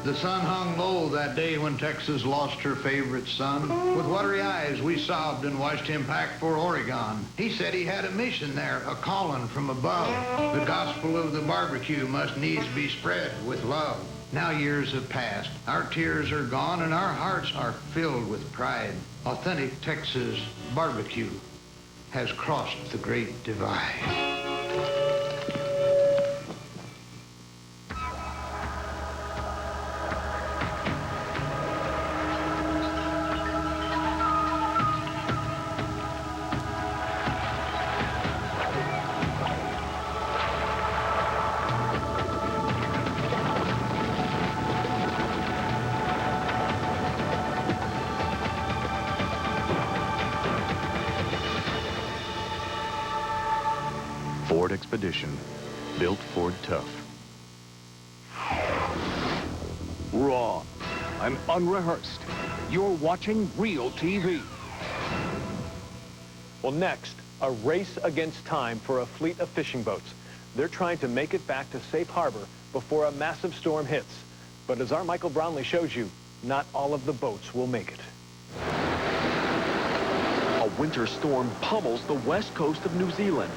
The sun hung low that day when Texas lost her favorite son. With watery eyes, we sobbed and watched him pack for Oregon. He said he had a mission there, a calling from above. The gospel of the barbecue must needs be spread with love. Now years have passed. Our tears are gone and our hearts are filled with pride. Authentic Texas barbecue has crossed the great divide. Ford Expedition, built Ford tough. Wrong. I'm unrehearsed. You're watching real TV. Well, next, a race against time for a fleet of fishing boats. They're trying to make it back to safe harbor before a massive storm hits. But as our Michael Brownlee shows you, not all of the boats will make it. A winter storm pummels the west coast of New Zealand.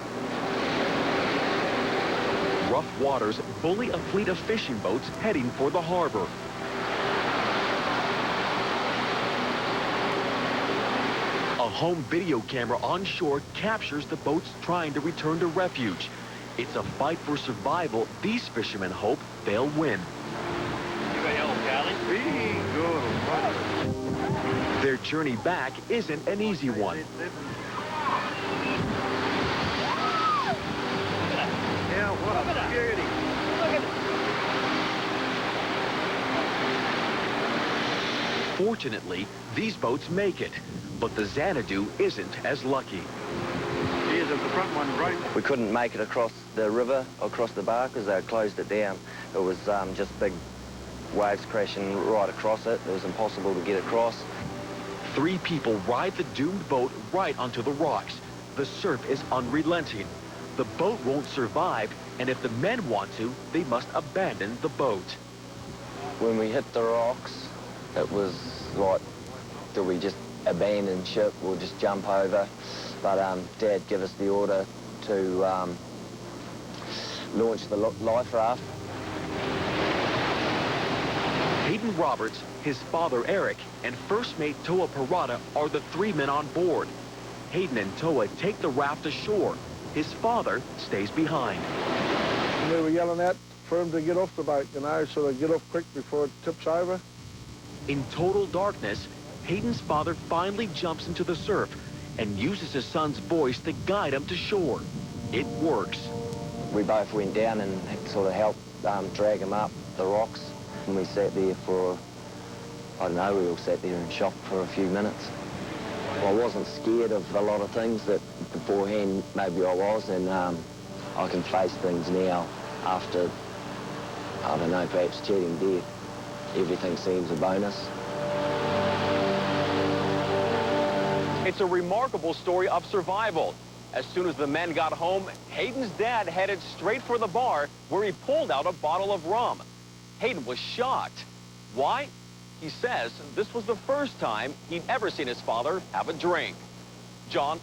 Rough waters bully a fleet of fishing boats heading for the harbor. A home video camera on shore captures the boats trying to return to refuge. It's a fight for survival. These fishermen hope they'll win. Their journey back isn't an easy one. Yeah, what a beauty. Look at it. Fortunately, these boats make it, but the Xanadu isn't as lucky. Here's the front one, right? We couldn't make it across the river, across the bar, because they closed it down. It was just big waves crashing right across it. It was impossible to get across. 3 people ride the doomed boat right onto the rocks. The surf is unrelenting. The boat won't survive, and if the men want to, they must abandon the boat. When we hit the rocks, it was like, do we just abandon ship or just jump over? But Dad gave us the order to launch the life raft. Hayden Roberts, his father Eric, and first mate Toa Parada are the 3 men on board. Hayden and Toa take the raft ashore. His father stays behind. And they were yelling at for him to get off the boat, so they get off quick before it tips over. In total darkness, Hayden's father finally jumps into the surf and uses his son's voice to guide him to shore. It works. We both went down and sort of helped drag him up the rocks. And we sat there for I don't know, we all sat there in shock for a few minutes. I wasn't scared of a lot of things that beforehand maybe I was, and I can face things now after, I don't know, perhaps cheating death. Everything seems a bonus. It's a remarkable story of survival. As soon as the men got home, Hayden's dad headed straight for the bar where he pulled out a bottle of rum. Hayden was shocked. Why? He says this was the first time he'd ever seen his father have a drink. John?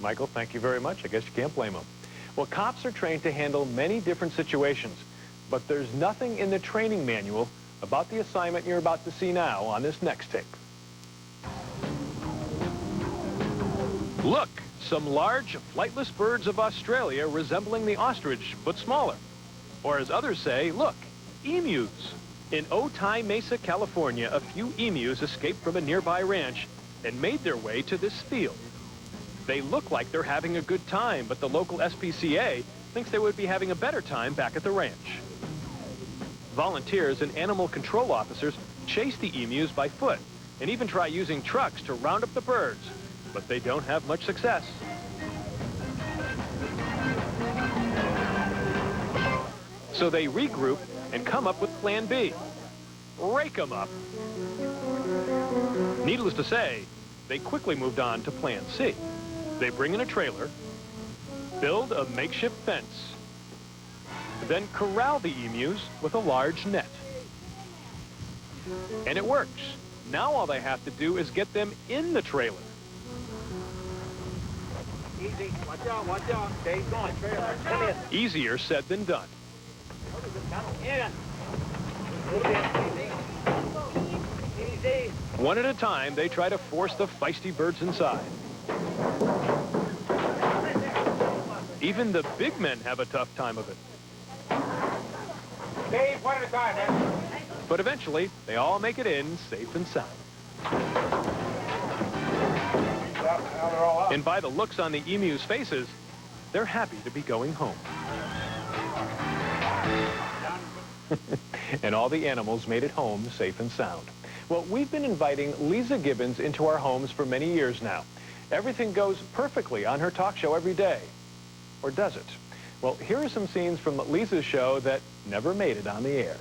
Michael, thank you very much. I guess you can't blame him. Well, cops are trained to handle many different situations, but there's nothing in the training manual about the assignment you're about to see now on this next tape. Look, some large, flightless birds of Australia resembling the ostrich, but smaller. Or as others say, look, emus. In Otay Mesa, California, a few emus escaped from a nearby ranch and made their way to this field. They look like they're having a good time, but the local SPCA thinks they would be having a better time back at the ranch. Volunteers and animal control officers chase the emus by foot and even try using trucks to round up the birds, but they don't have much success. So they regroup and come up with Plan B. Rake them up. Needless to say, they quickly moved on to Plan C. They bring in a trailer, build a makeshift fence, then corral the emus with a large net. And it works. Now all they have to do is get them in the trailer. Easy. Watch out. Stay going. Trailer. Come in. Easier said than done. In. Easy. One at a time, they try to force the feisty birds inside. Even the big men have a tough time of it. Dave, one at a time, man. But eventually, they all make it in safe and sound. And by the looks on the emus' faces, they're happy to be going home. And all the animals made it home safe and sound. Well, we've been inviting Leeza Gibbons into our homes for many years now. Everything goes perfectly on her talk show every day. Or does it? Well, here are some scenes from Leeza's show that never made it on the air.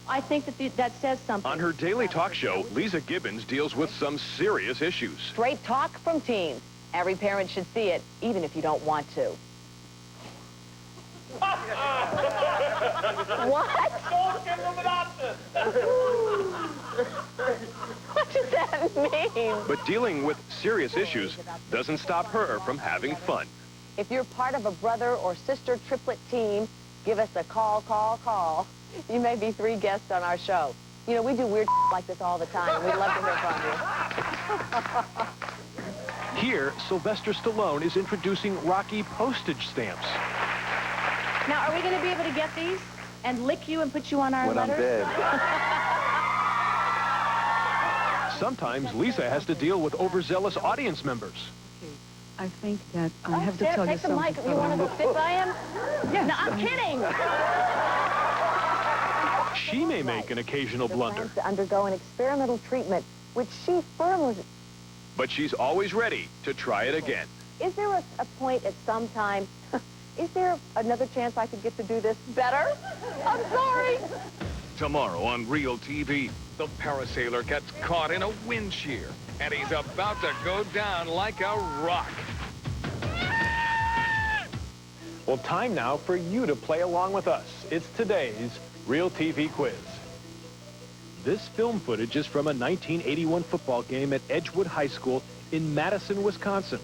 I think that says something. On her daily talk show, Leeza Gibbons deals with some serious issues. Straight talk from teens. Every parent should see it, even if you don't want to. What? Don't give them an option. What does that mean? But dealing with serious issues doesn't stop her from having fun. If you're part of a brother or sister triplet team, give us a call. You may be 3 guests on our show. You know, we do weird like this all the time, and we'd love to hear from you. Here, Sylvester Stallone is introducing Rocky postage stamps. Now, are we going to be able to get these and lick you and put you on our When letters? I'm dead. Sometimes Leeza has to deal with overzealous audience members. I think that I have to tell you take the something. mic. You want to go sit by him? Yes. No, I'm kidding. She may make an occasional blunder. To undergo an experimental treatment, which she firmly... But she's always ready to try it again. Is there a point at some time... Is there another chance I could get to do this better? I'm sorry. Tomorrow on Real TV, the parasailer gets caught in a wind shear, and he's about to go down like a rock. Well, time now for you to play along with us. It's today's Real TV quiz. This film footage is from a 1981 football game at Edgewood High School in Madison, Wisconsin.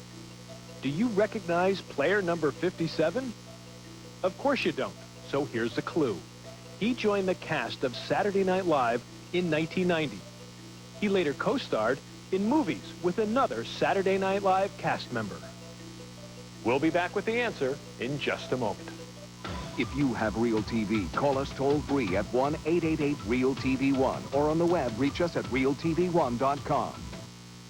Do you recognize player number 57? Of course you don't, so here's the clue. He joined the cast of Saturday Night Live in 1990. He later co-starred in movies with another Saturday Night Live cast member. We'll be back with the answer in just a moment. If you have Real TV, call us toll-free at 1-888-REAL-TV1 or on the web, reach us at realtv1.com.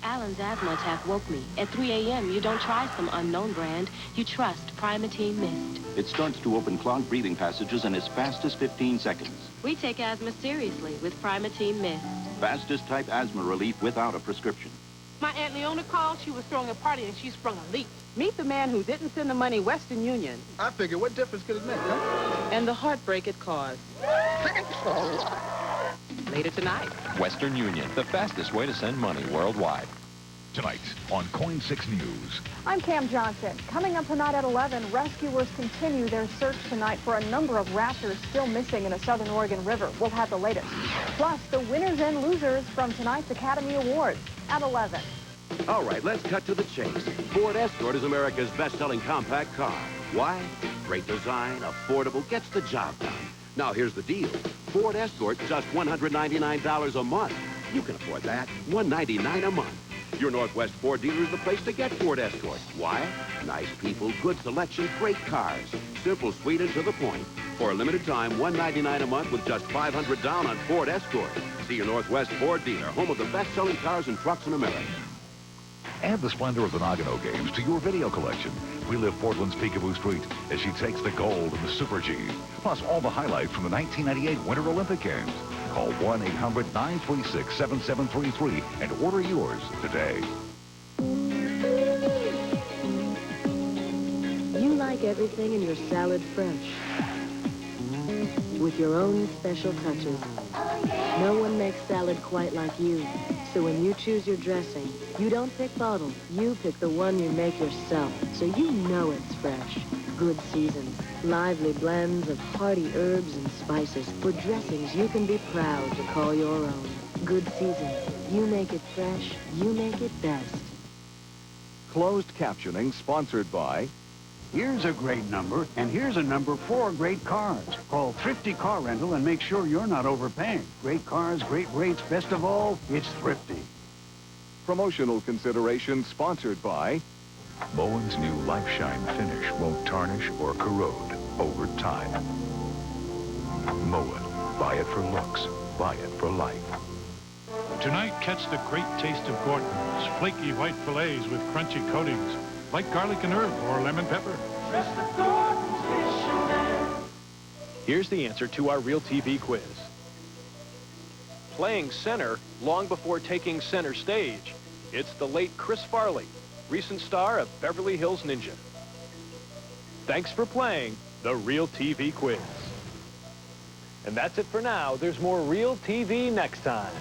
Alan's asthma attack woke me. At 3 a.m., you don't try some unknown brand. You trust Primatene Mist. It starts to open clogged breathing passages in as fast as 15 seconds. We take asthma seriously with Primatene Mist. fastest type asthma relief without a prescription. My Aunt Leona called. She was throwing a party and she sprung a leak. Meet the man who didn't send the money Western Union. I figured, what difference could it make, huh? And the heartbreak it caused. Later tonight. Western Union, the fastest way to send money worldwide. Tonight on KOIN 6 News. I'm Cam Johnson. Coming up tonight at 11, rescuers continue their search tonight for a number of raptors still missing in a southern Oregon river. We'll have the latest. Plus, the winners and losers from tonight's Academy Awards at 11. All right, let's cut to the chase. Ford Escort is America's best-selling compact car. Why? Great design, affordable, gets the job done. Now, here's the deal. Ford Escort, just $199 a month. You can afford that. $199 a month. Your Northwest Ford dealer is the place to get Ford Escort. Why? Nice people, good selection, great cars. Simple, sweet, and to the point. For a limited time, $199 a month with just $500 down on Ford Escort. See your Northwest Ford dealer, home of the best-selling cars and trucks in America. Add the splendor of the Nagano Games to your video collection. Relive Portland's Peekaboo Street as she takes the gold in the Super G. Plus all the highlights from the 1998 Winter Olympic Games. Call 1-800-936-7733 and order yours today. You like everything in your salad fresh, with your own special touches. No one makes salad quite like you. So when you choose your dressing, you don't pick bottles. You pick the one you make yourself, so you know it's fresh. Good seasons, lively blends of hearty herbs and spices for dressings you can be proud to call your own. Good seasons. You make it fresh. You make it best. Closed captioning sponsored by... Here's a great number, and here's a number for great cars. Call Thrifty Car Rental and make sure you're not overpaying. Great cars, great rates, best of all, it's Thrifty. Promotional consideration sponsored by... Moen's new Life Shine finish won't tarnish or corrode over time. Moen. Buy it for looks. Buy it for life. Tonight, catch the great taste of Gordon's flaky white fillets with crunchy coatings, like garlic and herb or lemon pepper. Here's the answer to our Real TV quiz. Playing center long before taking center stage, it's the late Chris Farley, recent star of Beverly Hills Ninja. Thanks for playing the Real TV quiz. And that's it for now. There's more Real TV next time.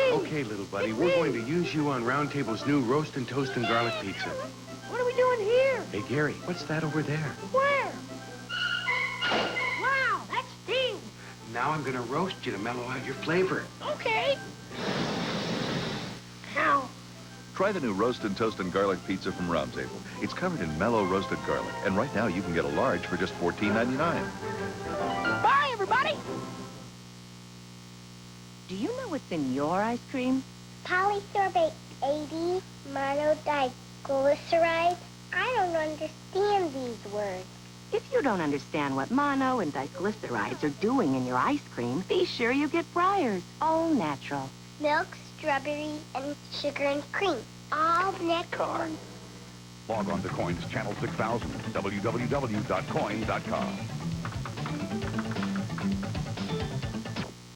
Okay, little buddy, we're going to use you on Round Table's new roast and toast and garlic pizza. What are we doing here? Hey, Gary, what's that over there? Where? Wow, that's steam. Now I'm going to roast you to mellow out your flavor. Okay. Ow. Try the new Roast and Toast and Garlic Pizza from Round Table. It's covered in mellow roasted garlic, and right now you can get a large for just $14.99. Bye, everybody. Do you know what's in your ice cream? Polysorbate 80, monoglycerides. I don't understand these words. If you don't understand what mono and diglycerides are doing in your ice cream, be sure you get Breyers. All natural. Milk, strawberry, and sugar and cream. All nectar. Log on to KOIN's Channel 6000, www.koin.com.